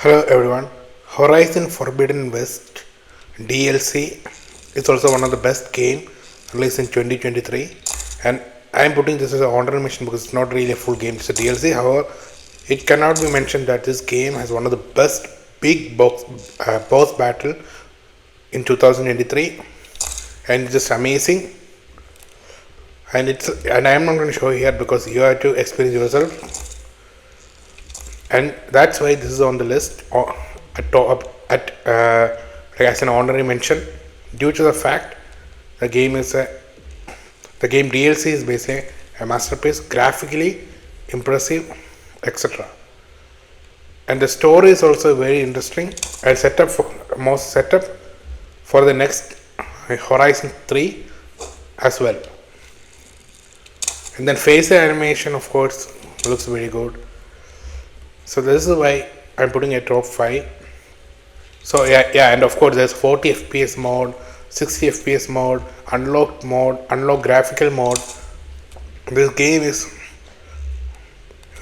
Hello everyone. Horizon Forbidden West DLC is also one of the best game released in 2023, and I am putting this as an honorable mention because it's not really a full game, it's a DLC. However, it cannot be mentioned that this game has one of the best big boss battle in 2023, and it's just amazing. And I am not going to show here because you have to experience yourself, and that's why this is on the list at top like as an honorary mention, due to the fact the game is the game DLC is basically a masterpiece, graphically impressive, etc. And the story is also very interesting and setup for the next Horizon 3 as well. And then face animation, of course, looks very good. So this is why I'm putting a top 5. So yeah, and of course there's 40 FPS mode, 60 FPS mode, unlocked graphical mode. This game is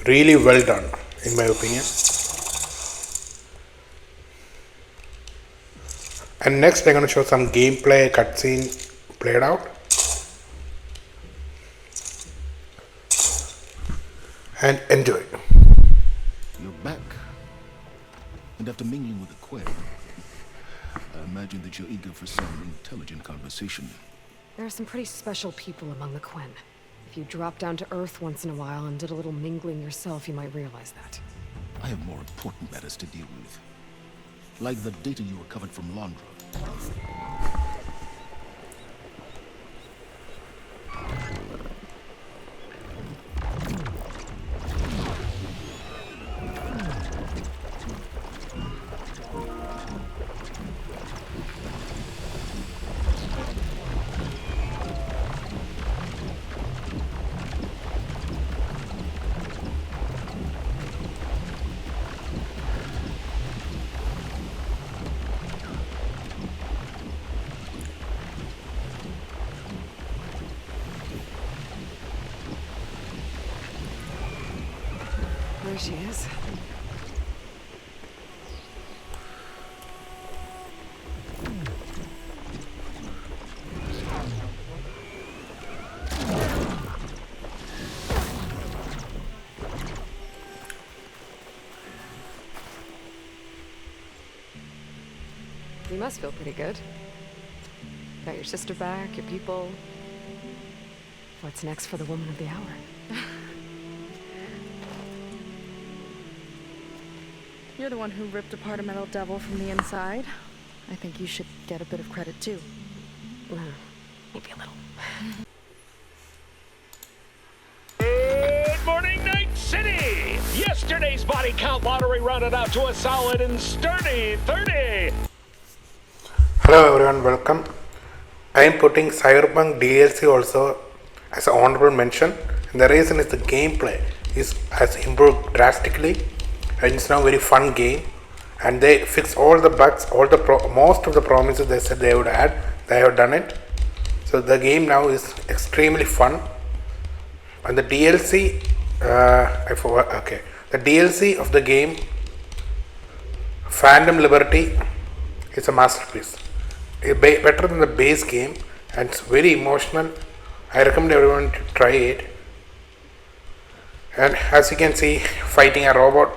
really well done, in my opinion. And next I'm going to show some gameplay cutscene played out. And enjoy. You're back. And after mingling with the Quen, I imagine that you're eager for some intelligent conversation. There are some pretty special people among the Quen. If you dropped down to Earth once in a while and did a little mingling yourself, you might realize that. I have more important matters to deal with. Like the data you recovered from Londra. There she is. You must feel pretty good. Got your sister back, your people. What's next for the woman of the hour? You're the one who ripped apart a metal devil from the inside. I think you should get a bit of credit too. Maybe a little. Good morning, Night City! Yesterday's body count lottery rounded out to a solid and sturdy 30. Hello everyone, welcome. I am putting Cyberpunk DLC also as an honorable mention, and the reason is the gameplay has improved drastically, and it's now a very fun game, and they fix all the bugs, most of the promises they said they would add, they have done it. So the game now is extremely fun, and the DLC the DLC of the game Phantom Liberty is a masterpiece. Better than the base game, and it's very emotional. I recommend everyone to try it. And as you can see, fighting a robot,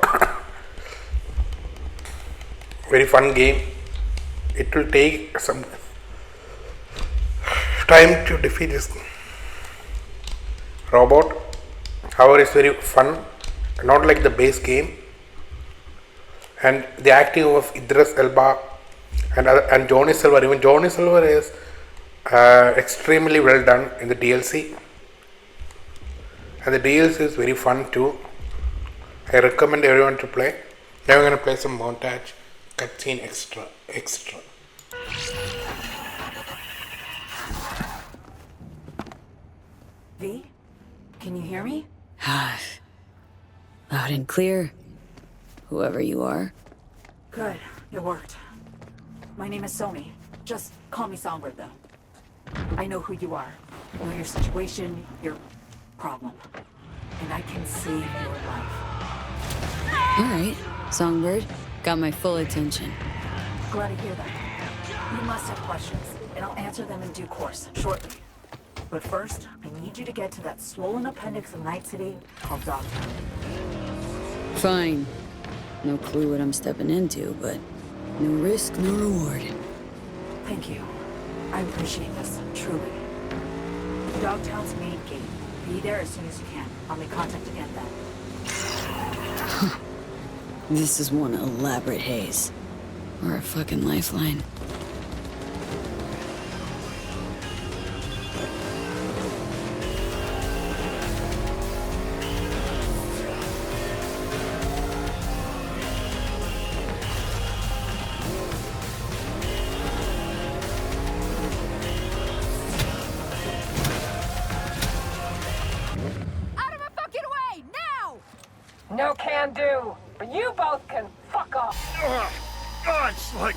very fun game. It will take some time to defeat this robot. However, it's very fun, not like the base game. And the acting of Idris Elba and Johnny Silver, even Johnny Silver is extremely well done in the DLC, and the DLC is very fun too. I recommend everyone to play. Now we're going to play some montage cutscene extra. V, can you hear me? Loud and clear, whoever you are. Good, it worked. My name is Somi. Just call me Songbird, though. I know who you are. I know your situation, your problem. And I can save your life. All right, Songbird. Got my full attention. Glad to hear that. You must have questions, and I'll answer them in due course, shortly. But first, I need you to get to that swollen appendix of Night City called Dogtown. Fine. No clue what I'm stepping into, but no risk, no reward. Thank you. I appreciate this, truly. Dogtown's main gate. Be there as soon as you can. I'll make contact again then. This is one elaborate haze. Or a fucking lifeline. No can do, but you both can fuck off. It's like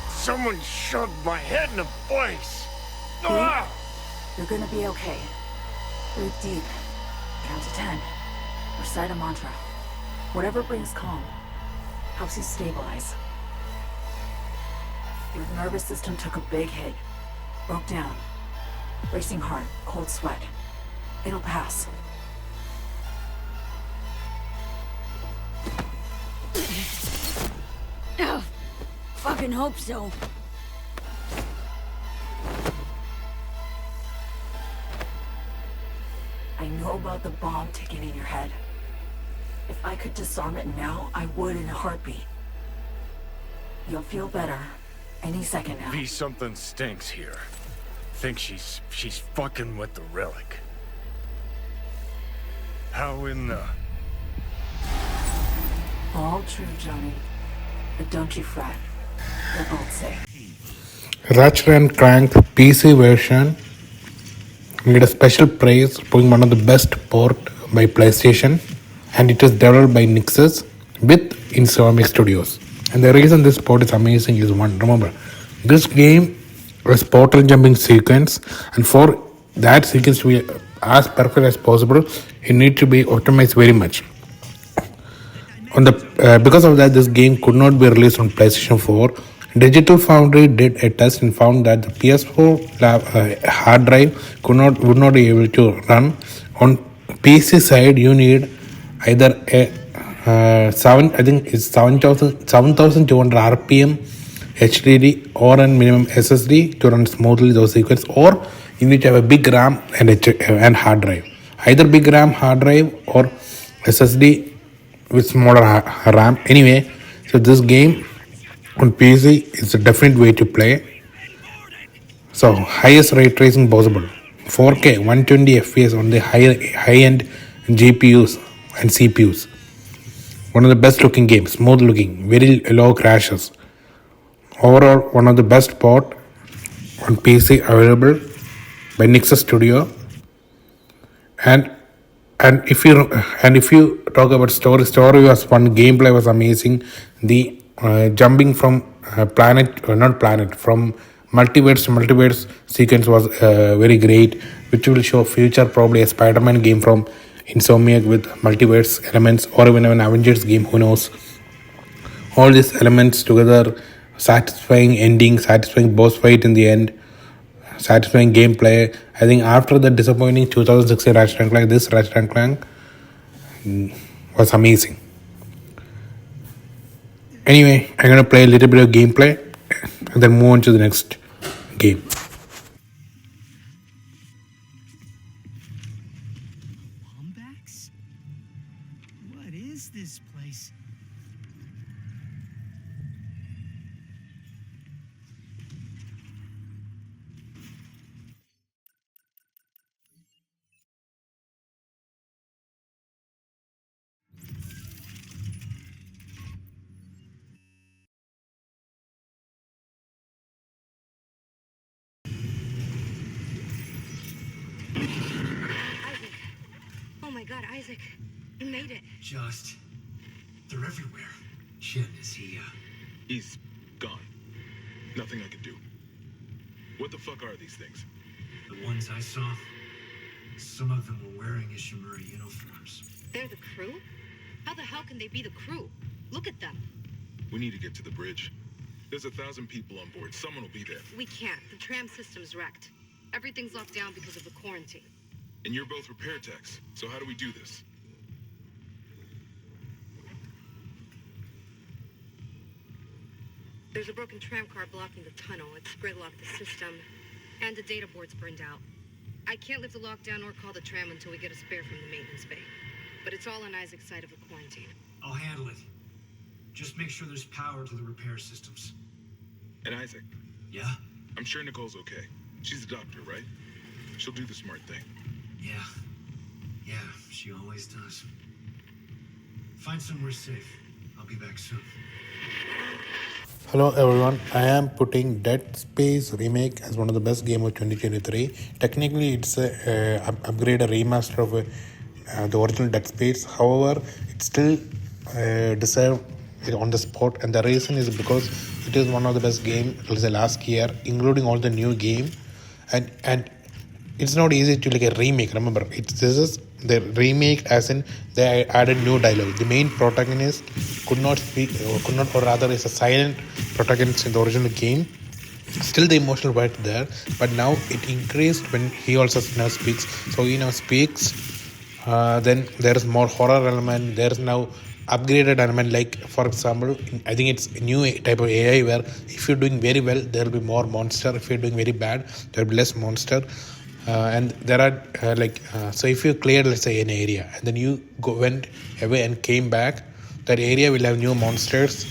someone shoved my head in a place. You're gonna be okay. Breathe deep. Count to 10. Recite a mantra. Whatever brings calm. Helps you stabilize. Your nervous system took a big hit. Broke down. Racing heart, cold sweat. It'll pass. Oh, fucking hope so. I know about the bomb ticking in your head. If I could disarm it now, I would in a heartbeat. You'll feel better any second now. V, something stinks here. Think she's fucking with the relic. How in the... All true, Johnny. But don't you fret. They're both safe. Ratchet and Clank PC version made a special praise, being one of the best port by PlayStation, and it is developed by Nixxes with Insomniac Studios. And the reason this port is amazing is one, remember, this game was portal jumping sequence, and for that sequence to be as perfect as possible, it need to be optimized very much. On the because of that, this game could not be released on PlayStation 4. Digital Foundry did a test and found that the PS4 hard drive would not be able to run. On PC side, you need either a 7,200 RPM HDD or a minimum SSD to run smoothly those sequences, or you need to have a big RAM and hard drive. Either big RAM hard drive or SSD with smaller RAM. Anyway, so this game on PC is a definite way to play. So highest ray tracing possible, 4K 120 FPS on the high-end GPUs and CPUs. One of the best looking games, smooth looking, very low crashes. Overall, one of the best port on PC available by Nixxes Studio. And if you talk about story was fun, gameplay was amazing. The jumping from from multiverse to multiverse sequence was very great, which will show future probably a Spider-Man game from Insomniac with multiverse elements, or even an Avengers game, who knows. All these elements together, satisfying ending, satisfying boss fight in the end, satisfying gameplay. I think after the disappointing 2016 Ratchet & Clank, this Ratchet & Clank was amazing. Anyway, I'm gonna play a little bit of gameplay and then move on to the next game. Wombax? What is this place? Oh my god, Isaac. You made it. Just... they're everywhere. Shit, is he, He's gone. Nothing I can do. What the fuck are these things? The ones I saw, some of them were wearing Ishimura uniforms. They're the crew? How the hell can they be the crew? Look at them. We need to get to the bridge. There's 1,000 people on board. Someone will be there. We can't. The tram system's wrecked. Everything's locked down because of the quarantine. And you're both repair techs. So how do we do this? There's a broken tram car blocking the tunnel. It's gridlocked the system, and the data board's burned out. I can't lift the lockdown or call the tram until we get a spare from the maintenance bay. But it's all on Isaac's side of the quarantine. I'll handle it. Just make sure there's power to the repair systems. And Isaac? Yeah? I'm sure Nicole's okay. She's a doctor, right? She'll do the smart thing. Yeah, she always does. Find somewhere safe. I'll be back soon. Hello everyone, I am putting Dead Space Remake as one of the best game of 2023. Technically it's a upgrade, a remaster of the original Dead Space. However, it still deserves it on the spot, and the reason is because it is one of the best games last year, including all the new game, and it's not easy to like a remake. Remember, this is the remake, as in they added new dialogue. The main protagonist could not speak, or rather is a silent protagonist in the original game. Still the emotional part there, but now it increased when he also now speaks. So he now speaks, then there is more horror element. There is now upgraded element, like for example, I think it's a new type of AI where if you're doing very well, there will be more monster. If you're doing very bad, there will be less monster. And there are so if you cleared, let's say, an area and then you went away and came back, that area will have new monsters,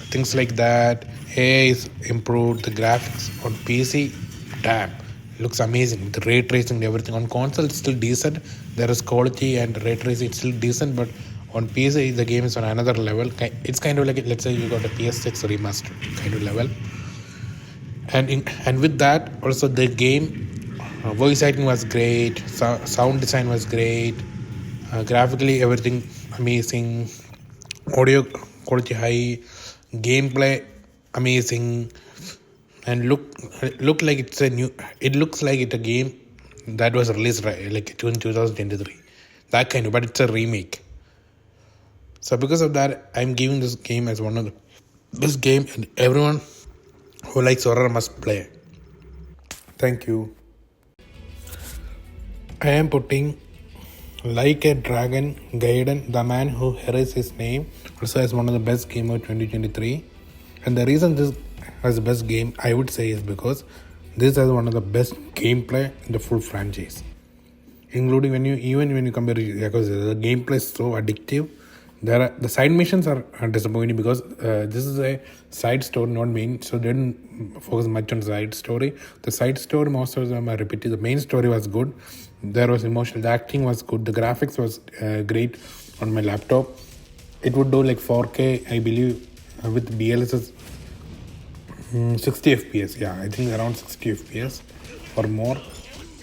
things like that. AI is improved. The graphics on PC, damn, looks amazing. The ray tracing and everything. On console it's still decent. There is quality and ray tracing, it's still decent, but on PC the game is on another level. It's kind of like, let's say you got a PS6 remaster kind of level. And with that also the game, voice acting was great, sound design was great, graphically everything amazing, audio quality high, gameplay amazing, and look like it's a new. It looks like it's a game that was released like in 2023, that kind of, but it's a remake. So because of that, I'm giving this game as one of the best game, and everyone who likes horror must play. Thank you. I am putting Like a Dragon Gaiden, the man who erased his name, also as one of the best game of 2023. And the reason this is the best game, I would say, is because this is one of the best gameplay in the full franchise. Including when you compare it, because the gameplay is so addictive. The side missions are disappointing because this is a side story, not main, so they didn't focus much on side story. The side story, most of them are repetitive. The main story was good. There was emotional. The acting was good. The graphics was great on my laptop. It would do like 4K, I believe, with BLSS 60 FPS. Yeah, I think around 60 FPS or more.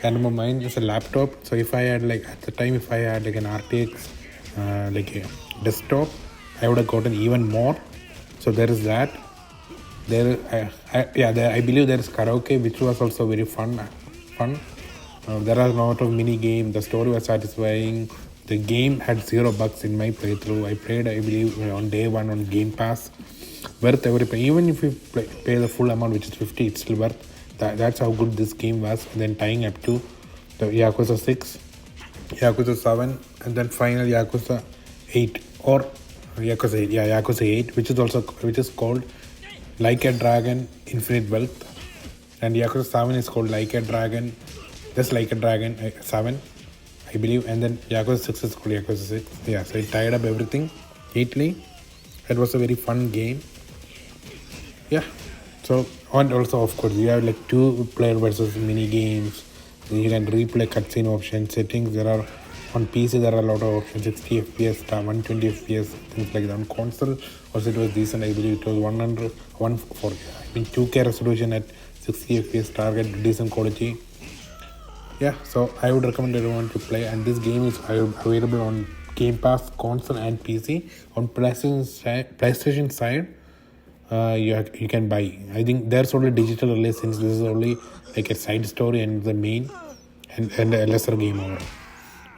And mine is a laptop. So if I had like at the time, if I had like an RTX like a desktop, I would have gotten even more. So there is that. I believe there is karaoke, which was also very fun. There are a lot of mini games. The story was satisfying. The game had 0 bugs in my playthrough. I played, I believe, on day 1 on Game Pass. Worth every pay. Even if you pay the full amount, which is 50, it's still worth. That's how good this game was. And then tying up to the Yakuza 6, Yakuza 7, and then final Yakuza 8 or Yakuza 8. Yeah, Yakuza 8, which is called Like a Dragon Infinite Wealth, and Yakuza 7 is called Like a Dragon, just Like a Dragon 7, I believe, and then Yakuza 6 is called Yakuza 6. Yeah, so it tied up everything neatly. It was a very fun game. Yeah. So, and also of course you have like 2-player versus mini games. You can replay cutscene options, settings. There are on PC there are a lot of options, 60 FPS, 120 FPS, things like that. On console also it was decent. I believe it was 2K resolution at 60 FPS, target decent quality. Yeah, so I would recommend everyone to play, and this game is available on Game Pass, console and PC. On PlayStation side, you can buy. I think there's only digital release, since this is only like a side story and the main and a lesser game over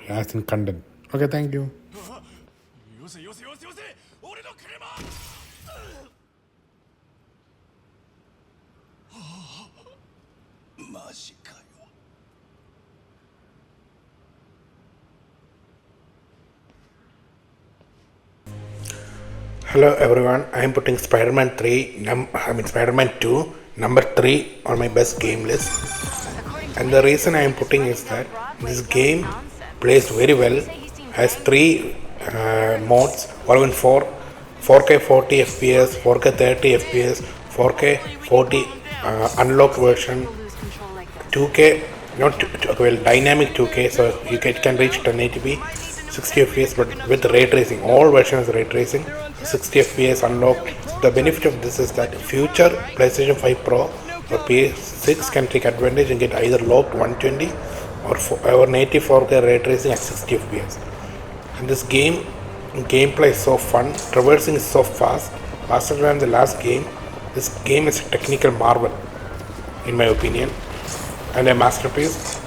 as in content. Okay, thank you. Hello everyone, I am putting Spider-Man 2, number 3 on my best game list. And the reason I am putting is that this game plays very well, has 3 modes, 4, 4K 40 FPS, 4K 30 FPS, 4K 40 unlocked version, 2K, dynamic 2K, so it can reach 1080p, 60 FPS, but with ray tracing. All versions ray tracing, 60 FPS unlocked. The benefit of this is that future PlayStation 5 Pro or PS6 can take advantage and get either locked 120 or native 4K ray tracing at 60 FPS. And this gameplay is so fun, traversing is so fast, faster than the last game. This game is a technical marvel, in my opinion, and a masterpiece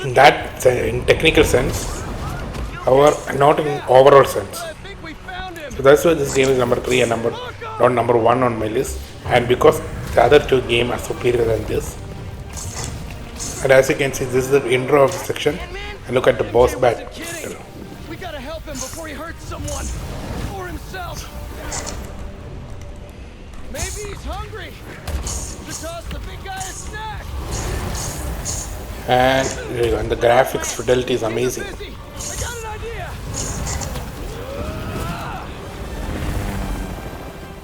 in technical sense, however not in overall sense. So that's why this game is number 3 and not number 1 on my list, and because the other 2 games are superior than this. And as you can see, this is the intro of the section, and look at the boss battle. We gotta help him before he hurts someone or himself. Maybe he's hungry. Should toss the big guy a snack. And the graphics fidelity is amazing. I got an idea.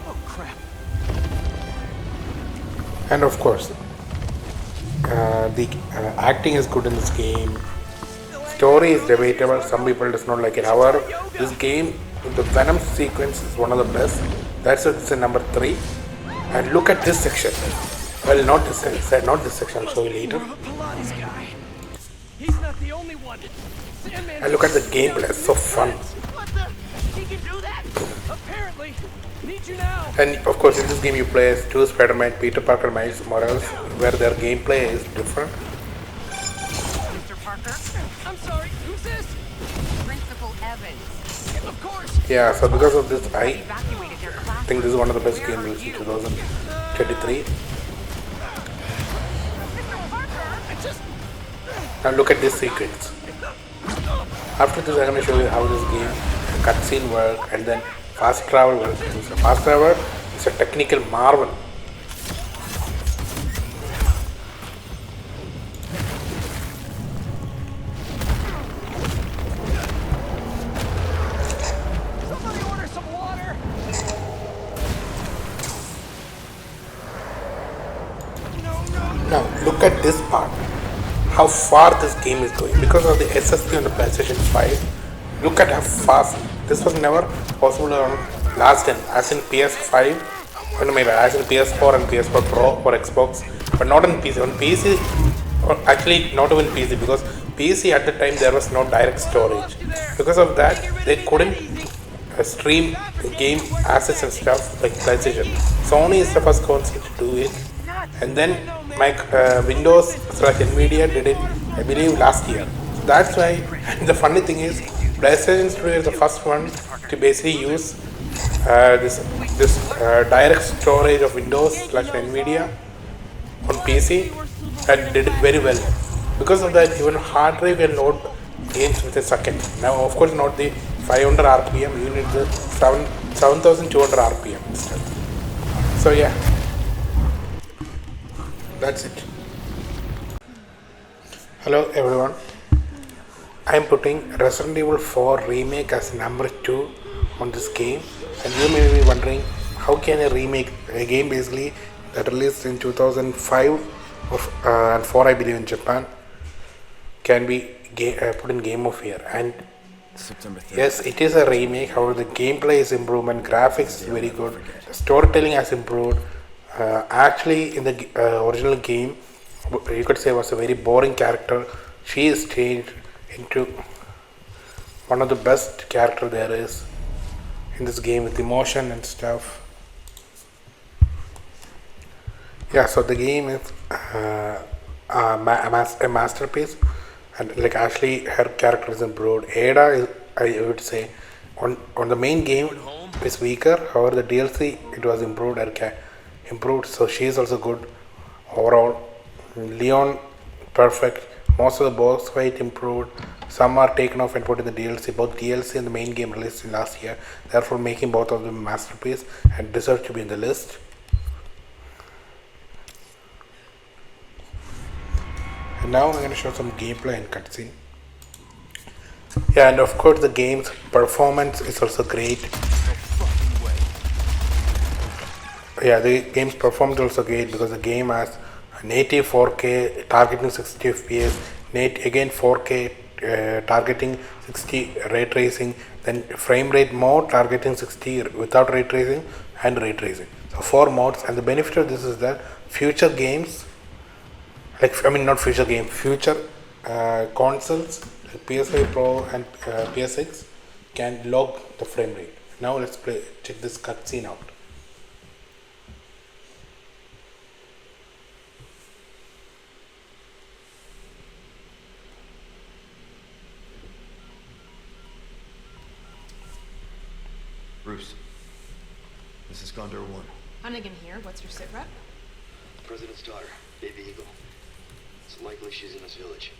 Oh crap. And of course, the acting is good in this game. Story is debatable. Some people does not like it. However, this game, the Venom sequence is one of the best. That's why it's in number 3. And look at this section. Well, not this section. I'll show you later. He's not the only one. And look at the gameplay. It's so fun. He can do that. Apparently. Need you now. And of course, in this game you play as 2 Spider-Man, Peter Parker, Miles Morales, where their gameplay is different. Mr. Parker? I'm sorry, who's this? Principal Evans. Of course. Yeah, so because of this, I think this is one of the best games in 2023. Now look at this sequence. After this, I'm going to show you how this game cutscene works and then fast travel works. So fast travel is a technical marvel. Somebody order some water. Now look at this part. How far this game is going because of the SSD on the PlayStation 5. Look at how fast. This was never possible on last gen, as in PS5, as in PS4 and PS4 Pro or Xbox, but not on PC. On PC, or actually not even PC, because PC at the time there was no direct storage. Because of that, they couldn't stream game assets and stuff like PlayStation. Sony is the first console to do it, and then Windows / Nvidia did it, I believe, last year. So that's why. And the funny thing is, PlayStation Studio is the first one to basically use this direct storage of Windows / Nvidia on PC, and did it very well. Because of that, even hard drive can load games with a second. Now, of course, not the 500 RPM, you need the 7200 RPM instead. So yeah. That's it. Hello everyone. I am putting Resident Evil 4 Remake as number 2 on this game, and you may be wondering how can a remake a game basically that released in 2005 and 4 I believe in Japan can be put in Game of Year. And September 3rd. Yes, it is a remake. However, the gameplay is improvement, graphics is very good, the storytelling has improved. Actually, in the original game, you could say was a very boring character. She is changed into one of the best character there is in this game with emotion and stuff. Yeah, so the game is a masterpiece, and like Ashley, her character is improved. Ada is, I would say, on the main game is weaker. However, the DLC it was improved. Improved, so she is also good overall. Leon, perfect. Most of the boss fight improved. Some are taken off and put in the DLC. Both DLC and the main game released last year, therefore making both of them masterpiece and deserve to be in the list. And now I'm going to show some gameplay and cutscene. Yeah, and of course the game's performance is also great. Yeah, the game's performance is also great because the game has native 4K targeting 60 FPS, again 4K targeting 60 ray tracing, then frame rate mode targeting 60 without ray tracing and ray tracing. So 4 modes, and the benefit of this is that future games, future consoles like PS5 Pro and PS6 can log the frame rate. Now let's check this cutscene out. Bruce, this is Gondor 1. Hunnigan here. What's your sit rep? The President's daughter, Baby Eagle. It's likely she's in this village.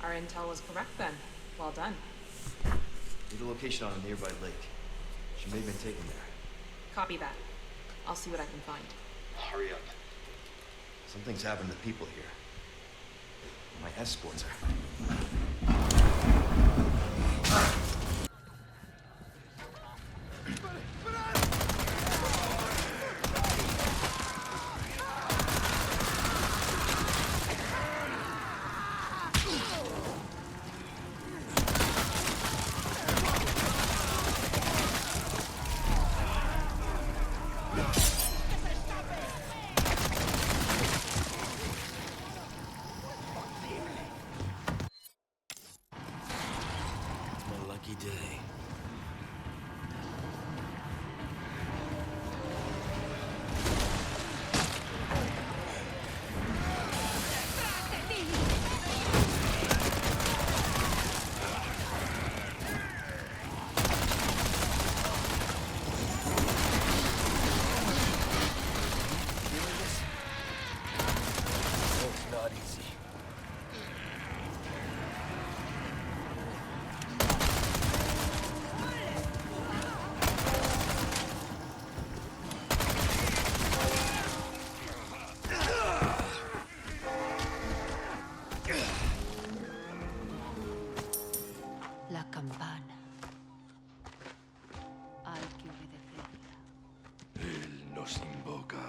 Our intel was correct then. Well done. Need a location on a nearby lake. She may have been taken there. Copy that. I'll see what I can find. Hurry up. Something's happened to people here. My escorts are... La campana. Hay que obedecerla. Él nos invoca.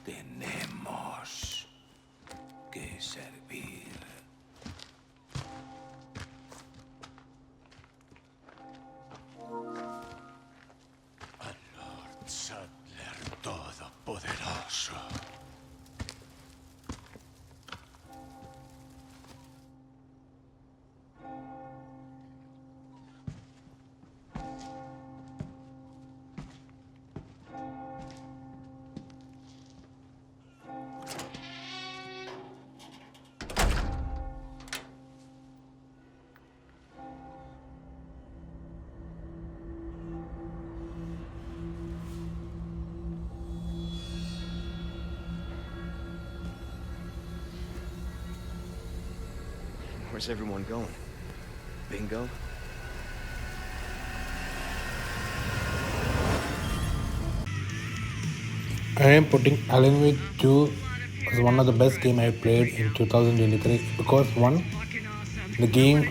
Tenemos que servir. Al Lord Saddler Todopoderoso. Where's everyone going? Bingo? I am putting Alan Wake 2 as one of the best game I played in 2023 because one, the game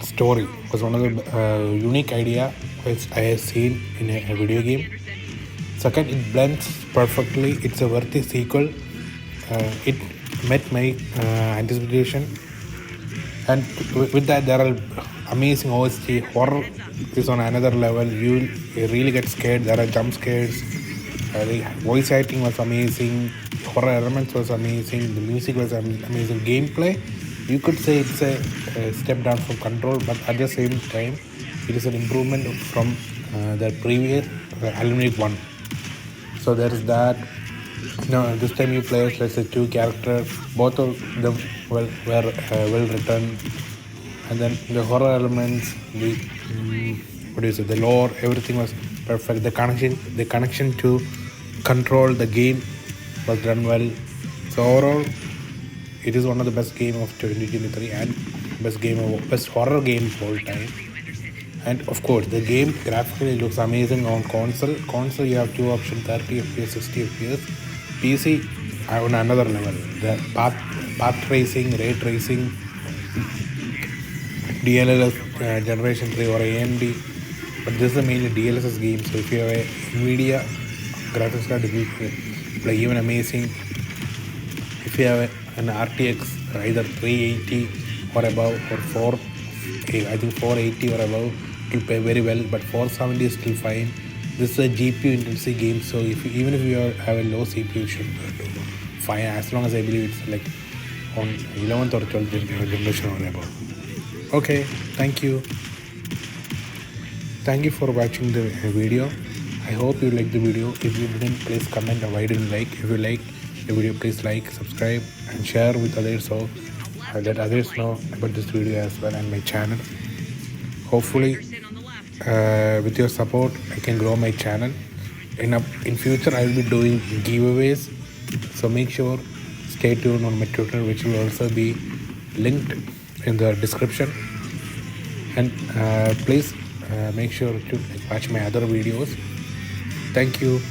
story was one of the unique idea which I have seen in a video game. Second, it blends perfectly. It's a worthy sequel. It met my anticipation, and with that there are amazing OST. Horror is on another level. You really get scared. There are jump scares. The voice acting was amazing. Horror elements was amazing. The music was amazing. Gameplay, you could say it's a step down from Control, but at the same time, it is an improvement from the previous Alan Wake 1. So there is that. No, this time you play as let's say two characters. Both of them were well written. and then the horror elements, the the lore, everything was perfect. The connection to control the game was done well. So overall, it is one of the best game of 2023 and best horror game of all time. And of course, the game graphically looks amazing on console. Console, you have two options: 30 FPS, 60 FPS. PC on another level. The path tracing, ray tracing, DLSS Generation 3 or AMD. But this is mainly DLSS game. So if you have a NVIDIA graphics card, it will play even amazing. If you have an RTX either 380 or above, or 480 or above, it will play very well. But 470 is still fine. This is a GPU intensive game, so even if you have a low CPU, you should do fine, as long as I believe it's like on 11th or 12th generation or above. Okay, thank you for watching the video. I hope you liked the video. If you didn't, please comment why didn't like. If you like the video, please like, subscribe and share with others, so let others know about this video as well and my channel. Hopefully with your support I can grow my channel. In future I will be doing giveaways, so make sure stay tuned on my Twitter, which will also be linked in the description. And please make sure to watch my other videos. Thank you.